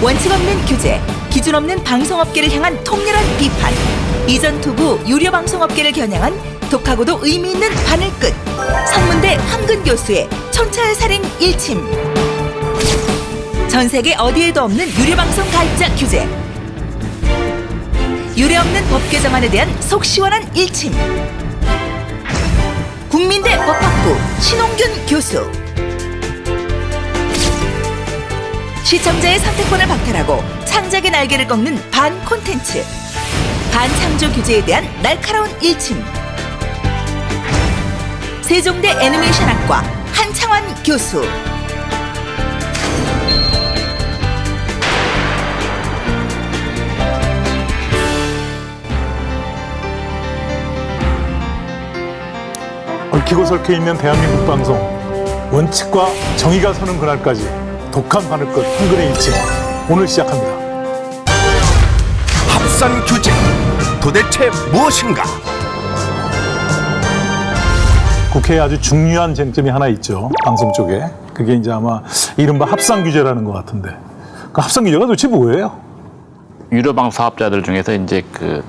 원칙 없는 규제, 기준 없는 방송업계를 향한 통렬한 비판, 이전 투구 유료 방송업계를 겨냥한 독하고도 의미 있는 바늘 끝, 성문대 황근 교수의 촌철살인 일침, 전 세계 어디에도 없는 유료 방송 가입자 규제, 유례 없는 법 개정안에 대한 속 시원한 일침, 국민대 법학부 신홍균 교수, 시청자의 선택권을 박탈하고 창작의 날개를 꺾는 반 콘텐츠, 반창조 규제에 대한 날카로운 일침, 세종대 애니메이션학과 한창환 교수, 얽히고 설켜 있는 대한민국 방송, 원칙과 정의가 서는 그날까지 독한 바늘끝 황근의 일침, 오늘 시작합니다. 합산 규제 도대체 무엇인가? 국회에 아주 중요한 쟁점이 하나 있죠. 방송 쪽에. 그게 이제 아마 이른바 합산 규제라는 것 같은데. 그 합산 규제가 도대체 뭐예요? 유료방 사업자들 중에서 이제 그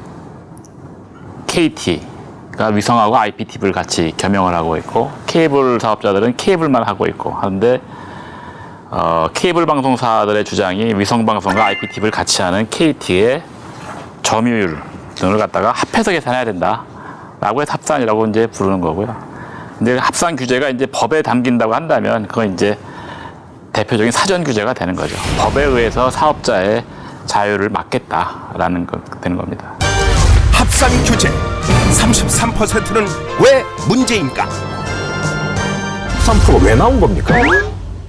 KT가 위성하고 IPTV를 같이 겸용을 하고 있고, 케이블 사업자들은 케이블만 하고 있고 하는데, 케이블 방송사들의 주장이 위성 방송과 IPTV를 같이 하는 KT의 점유율 등을 갖다가 합해서 계산해야 된다라고 해서 합산이라고 이제 부르는 거고요. 근데 합산 규제가 이제 법에 담긴다고 한다면 그건 이제 대표적인 사전 규제가 되는 거죠. 법에 의해서 사업자의 자유를 막겠다라는 거 되는 겁니다. 합산 규제 33%는 왜 문제인가? 33%가 왜 나온 겁니까?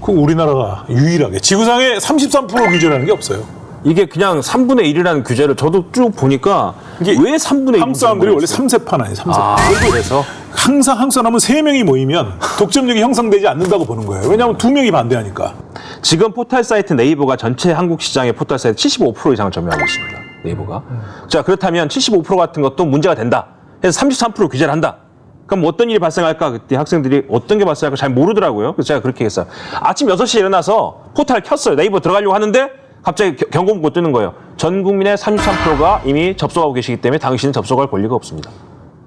그 우리나라가 유일하게 지구상에 33% 규제라는 게 없어요. 이게 그냥 3분의 1이라는 규제를 저도 쭉 보니까 이게 왜 3분의 1? 한국 사람들이 원래 3세판 아니에요. 3세판. 그래서 항상 한국 사람은 3명이 모이면 독점력이 형성되지 않는다고 보는 거예요. 왜냐하면 2명이 반대하니까. 지금 포털 사이트 네이버가 전체 한국 시장의 포털 사이트 75% 이상을 점유하고 있습니다. 네이버가. 자, 그렇다면 75% 같은 것도 문제가 된다. 해서 33% 규제를 한다. 그럼 뭐 어떤 일이 발생할까? 그때 학생들이 어떤 게 발생할까 잘 모르더라고요. 그래서 제가 그렇게 했어요. 아침 6시에 일어나서 포털을 켰어요. 네이버 들어가려고 하는데 갑자기 경고 문구 뜨는 거예요. 전 국민의 33%가 이미 접속하고 계시기 때문에 당신은 접속할 권리가 없습니다.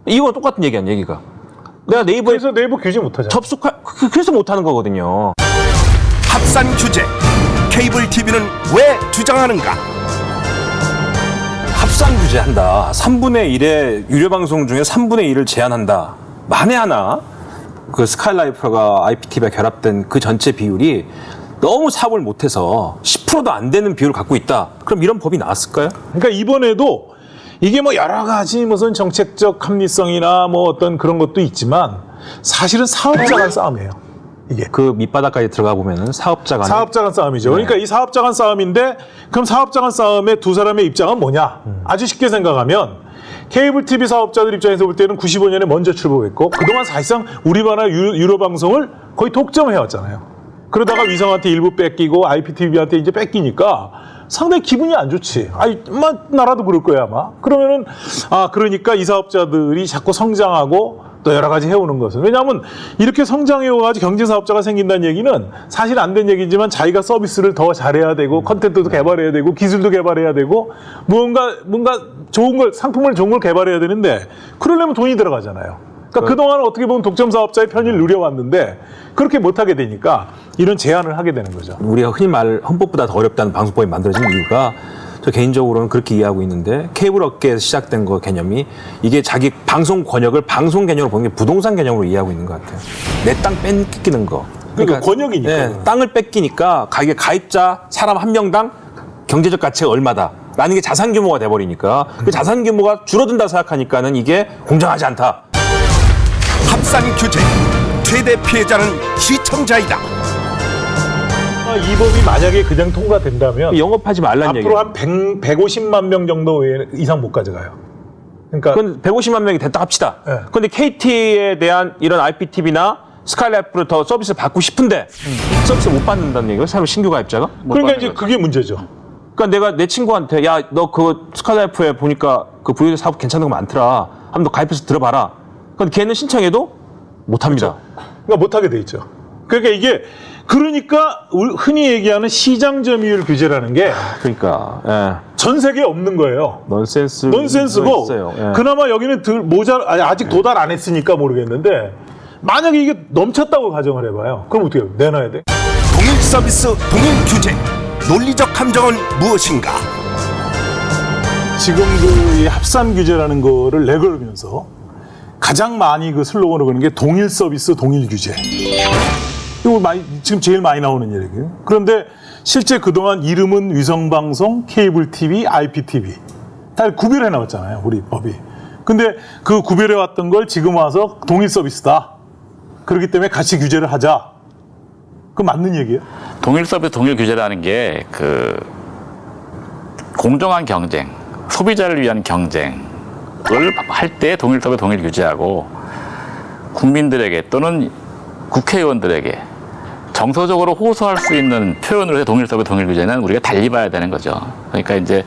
이거랑 똑같은 얘기 아니야, 얘기가. 내가 네이버에 그래서 네이버 규제 못하잖아. 그래서 못하는 거거든요. 합산 규제 케이블 TV는 왜 주장하는가? 합산 규제한다. 3분의 1의 유료 방송 중에 3분의 1을 제한한다. 만에 하나 그 스카이라이프가 IPTV가 결합된 그 전체 비율이 너무 사업을 못해서 10%도 안 되는 비율을 갖고 있다. 그럼 이런 법이 나왔을까요? 그러니까 이번에도 이게 뭐 여러 가지 무슨 정책적 합리성이나 뭐 어떤 그런 것도 있지만 사실은 사업자 간 싸움이에요. 이게. 그 밑바닥까지 들어가 보면은 사업자 간 싸움이죠. 그러니까 이 사업자 간 싸움인데 그럼 사업자 간 싸움의 두 사람의 입장은 뭐냐? 아주 쉽게 생각하면 케이블 TV 사업자들 입장에서 볼 때는 95년에 먼저 출범했고 그동안 사실상 우리나라 유료 방송을 거의 독점해왔잖아요. 그러다가 위성한테 일부 뺏기고 IPTV한테 이제 뺏기니까 상당히 기분이 안 좋지. 나라도 그럴 거야 아마. 그러면은 그러니까 이 사업자들이 자꾸 성장하고 또 여러 가지 해오는 것은. 왜냐하면 이렇게 성장해와가지고 경제사업자가 생긴다는 얘기는 사실 안 된 얘기지만 자기가 서비스를 더 잘해야 되고 컨텐츠도 개발해야 되고 기술도 개발해야 되고 뭔가 좋은 걸, 상품을 좋은 걸 개발해야 되는데 그러려면 돈이 들어가잖아요. 그러니까 그동안 어떻게 보면 독점 사업자의 편의를 누려왔는데 그렇게 못하게 되니까 이런 제한을 하게 되는 거죠. 우리가 흔히 말 헌법보다 더 어렵다는 방송법이 만들어진 이유가 저 개인적으로는 그렇게 이해하고 있는데 케이블 업계에서 시작된 거 개념이 이게 자기 방송 권역을 방송 개념으로 보는 게 부동산 개념으로 이해하고 있는 것 같아요. 내 땅 뺏기는 거. 그러니까 권역이니까. 네, 땅을 뺏기니까 가입자 사람 한 명당 경제적 가치가 얼마다. 라는 게 자산 규모가 돼버리니까 그 자산 규모가 줄어든다 생각하니까는 이게 공정하지 않다. 합산 규제 최대 피해자는 시청자이다. 이 법이 만약에 그냥 통과된다면 영업하지 말라는 앞으로 얘기예요. 한 150만 명 정도 이상 못 가져가요. 그러니까 그건 150만 명이 됐다 합시다. 네. 그런데 KT에 대한 이런 IPTV나 스카이라이프를 더 서비스를 받고 싶은데 서비스 못 받는다는 얘기예요? 새로 신규 가입자가? 그러니까 이제 그게 문제죠. 그러니까 내가 내 친구한테 야, 너 그 스카이라이프에 보니까 그 VOD 사업 괜찮은 거 많더라. 한번 너 가입해서 들어봐라. 근데 걔는 신청해도 못 합니다. 그러니까 못 하게 돼 있죠. 그러니까 이게 그러니까 흔히 얘기하는 시장 점유율 규제라는 게 그러니까 예. 전 세계에 없는 거예요. 넌센스고 있어요. 예. 그나마 여기는 아직 도달 안 했으니까 모르겠는데 만약에 이게 넘쳤다고 가정을 해봐요. 그럼 어떻게 해요? 내놔야 돼? 동일 서비스, 동일 규제. 논리적 함정은 무엇인가? 지금 이 합산 규제라는 거를 내걸면서 가장 많이 그 슬로건을 거는 게 동일 서비스, 동일 규제. 이거 지금 제일 많이 나오는 얘기예요. 그런데 실제 그동안 이름은 위성방송, 케이블 TV, IPTV 다 구별해 나왔잖아요, 우리 법이. 근데 그 구별해 왔던 걸 지금 와서 동일 서비스다. 그렇기 때문에 같이 규제를 하자. 그거 맞는 얘기예요? 동일 서비스, 동일 규제라는 게 그 공정한 경쟁, 소비자를 위한 경쟁을 할 때 동일 서비스, 동일 규제하고 국민들에게 또는 국회의원들에게 정서적으로 호소할 수 있는 표현으로 해서 동일 서비스, 동일 규제는 우리가 달리 봐야 되는 거죠. 그러니까 이제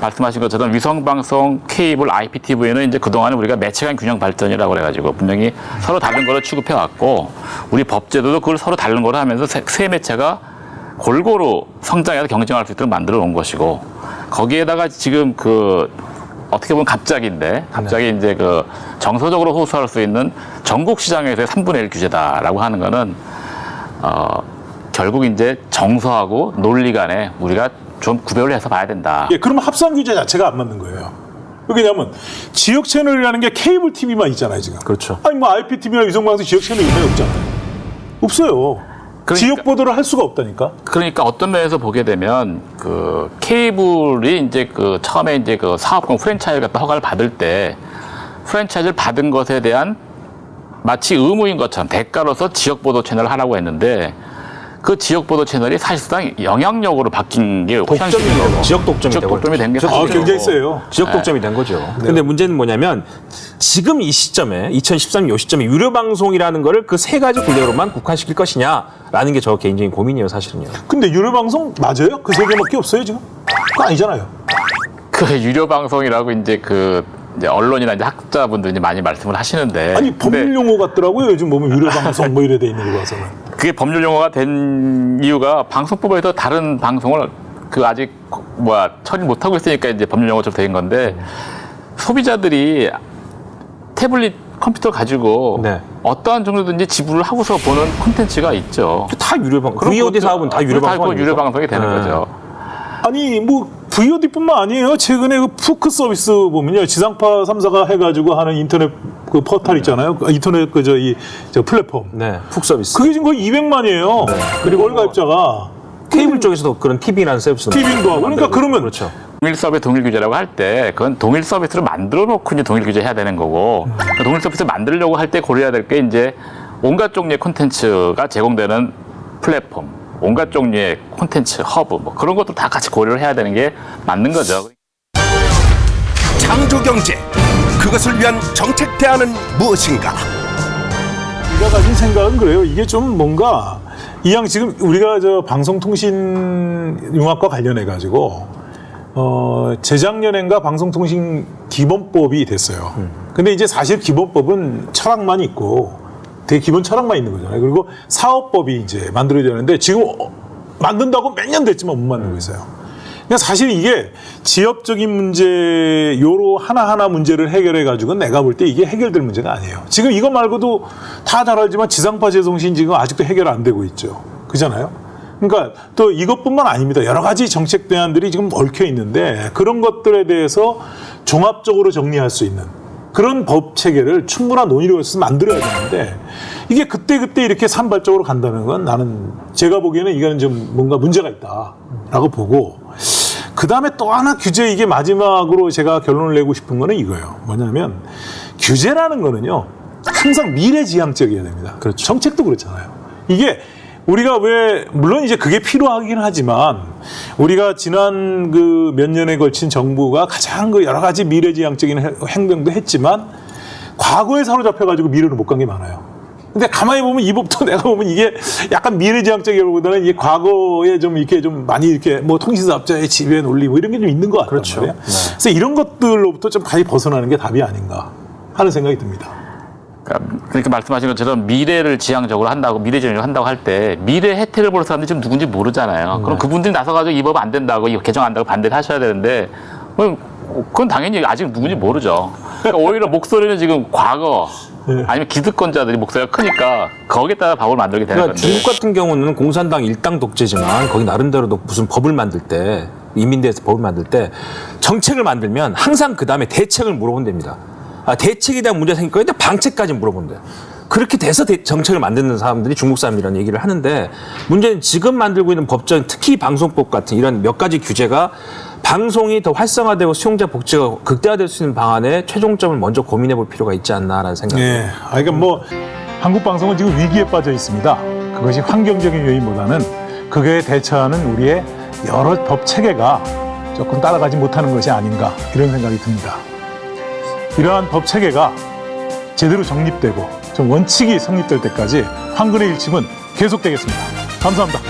말씀하신 것처럼 위성방송, 케이블, IPTV는 이제 그동안은 우리가 매체간 균형 발전이라고 그래가지고 분명히 서로 다른 거를 취급해왔고 우리 법제도도 그걸 서로 다른 거로 하면서 세 매체가 골고루 성장해서 경쟁할 수 있도록 만들어 놓은 것이고 거기에다가 지금 그 어떻게 보면 갑자기 이제 그 정서적으로 호소할 수 있는 전국 시장에서의 3분의 1 규제다라고 하는 거는 결국 이제 정서하고 논리 간에 우리가 좀 구별을 해서 봐야 된다. 예, 그러면 합산 규제 자체가 안 맞는 거예요. 왜냐하면 지역 채널이라는 게 케이블 TV만 있잖아요, 지금. 그렇죠. 아니 뭐 IPTV나 위성방송 지역 채널 있나요, 없잖아요. 없어요. 그러니까, 지역 보도를 할 수가 없다니까. 그러니까 어떤 면에서 보게 되면 그 케이블이 이제 그 처음에 이제 그 사업권 프랜차이즈 같은 허가를 받을 때 프랜차이즈를 받은 것에 대한 마치 의무인 것처럼 대가로서 지역 보도 채널을 하라고 했는데 그 지역 보도 채널이 사실상 영향력으로 바뀐 게 현실이고 지역 독점이 된 게 굉장히 세요. 지역 독점이 된 거죠. 근데 문제는 뭐냐면 지금 이 시점에 2013년 이 시점에 유료 방송이라는 거를 그 세 가지 분야로만 국한시킬 것이냐라는 게 저 개인적인 고민이에요, 사실은요. 근데 유료 방송 맞아요? 그 세 개밖에 없어요, 지금? 그거 아니잖아요. 그 유료 방송이라고 이제 그 이제 언론이나 이제 학자분들이 이제 많이 말씀을 하시는데 아니 법률 용어 같더라고요. 요즘 보면 유료 방송 뭐 이래 돼 있는 거 봐서는. 그게 법률 용어가 된 이유가 방송법에서 다른 방송을 그 아직 처리 못 하고 있으니까 이제 법률 용어처럼 된 건데 소비자들이 태블릿 컴퓨터 가지고 네. 어떠한 정도든지 지불을 하고서 보는 콘텐츠가 있죠. 다 유료 방송. VOD 사업은 다 유료 방송. 유료 방송이 되는 거죠. 아니 뭐 VOD뿐만 아니에요. 최근에 그 푸크 서비스 보면요, 지상파 3사가 해가지고 하는 인터넷 그 포털 있잖아요. 인터넷 저 플랫폼. 네, 푹 서비스. 그게 지금 거의 200만이에요. 그리고 월 가입자가 케이블 쪽에서도 그런 TV라는 서비스. TV도 하고. 그러니까 그러면 그렇죠. 동일 서비스 동일 규제라고 할 때 그건 동일 서비스를 만들어 놓고 이제 동일 규제해야 되는 거고 그 동일 서비스를 만들려고 할 때 고려해야 될 게 이제 온갖 종류의 콘텐츠가 제공되는 플랫폼, 온갖 종류의 콘텐츠 허브 뭐 그런 것도 다 같이 고려를 해야 되는 게 맞는 거죠. 창조경제. 그것을 위한 정책 대안은 무엇인가? 우리가 가진 생각은 그래요. 이게 좀 뭔가 이왕 지금 우리가 저 방송통신융합과 관련해 가지고 재작년엔가 방송통신 기본법이 됐어요. 근데 이제 사실 기본법은 철학만 있고 되게 기본 철학만 있는 거잖아요. 그리고 사업법이 이제 만들어지는데 지금 만든다고 몇 년 됐지만 못 만들고 있어요. 그러니까 사실 이게 지역적인 문제 요로 하나하나 문제를 해결해 가지고는 내가 볼 때 이게 해결될 문제가 아니에요. 지금 이거 말고도 다 잘 알지만 지상파 재송신 지금 아직도 해결 안 되고 있죠. 그잖아요. 그러니까 또 이것뿐만 아닙니다. 여러 가지 정책 대안들이 지금 얽혀 있는데 그런 것들에 대해서 종합적으로 정리할 수 있는 그런 법 체계를 충분한 논의로 해서 만들어야 되는데 이게 그때그때 이렇게 산발적으로 간다는 건 나는 제가 보기에는 이거는 좀 뭔가 문제가 있다라고 보고 그 다음에 또 하나 규제 이게 마지막으로 제가 결론을 내고 싶은 거는 이거예요. 뭐냐면 규제라는 거는요 항상 미래지향적이어야 됩니다. 그렇죠. 정책도 그렇잖아요. 이게 우리가 물론 이제 그게 필요하긴 하지만 우리가 지난 그 몇 년에 걸친 정부가 가장 그 여러 가지 미래지향적인 행동도 했지만 과거에 사로잡혀가지고 미래로 못 간 게 많아요. 근데 가만히 보면 이 법도 내가 보면 이게 약간 미래지향적이라기보다는 이게 과거에 좀 이렇게 좀 많이 이렇게 뭐 통신사업자의 지배 논리 뭐 이런 게 좀 있는 것 같단 그렇죠. 말이에요. 네. 그래서 이런 것들로부터 좀 많이 벗어나는 게 답이 아닌가 하는 생각이 듭니다. 그러니까 말씀하신 것처럼 미래를 지향적으로 한다고 미래지향적으로 한다고 할 때 미래 혜택을 볼 사람들이 지금 누군지 모르잖아요. 그럼 그분들이 나서가지고 이 법 안 된다고 이거 개정한다고 반대를 하셔야 되는데 그건 당연히 아직 누군지 모르죠. 그러니까 오히려 목소리는 지금 과거 아니면 기득권자들이 목소리가 크니까 거기에 따라 법을 만들게 되는 그러니까 건데. 중국 같은 경우는 공산당 일당 독재지만 거기 나름대로도 무슨 법을 만들 때 인민대에서 법을 만들 때 정책을 만들면 항상 그 다음에 대책을 물어본답니다. 대책에 대한 문제가 생길 거는데 방책까지 물어본대요. 그렇게 돼서 정책을 만드는 사람들이 중국 사람이라는 얘기를 하는데 문제는 지금 만들고 있는 법전 특히 방송법 같은 이런 몇 가지 규제가 방송이 더 활성화되고 수용자 복지가 극대화될 수 있는 방안에 최종점을 먼저 고민해 볼 필요가 있지 않나라는 생각입니다. 예. 그러니까 뭐 한국 방송은 지금 위기에 빠져 있습니다. 그것이 환경적인 요인보다는 그거에 대처하는 우리의 여러 법 체계가 조금 따라가지 못하는 것이 아닌가 이런 생각이 듭니다. 이러한 법 체계가 제대로 정립되고 좀 원칙이 성립될 때까지 황근의 일침은 계속되겠습니다. 감사합니다.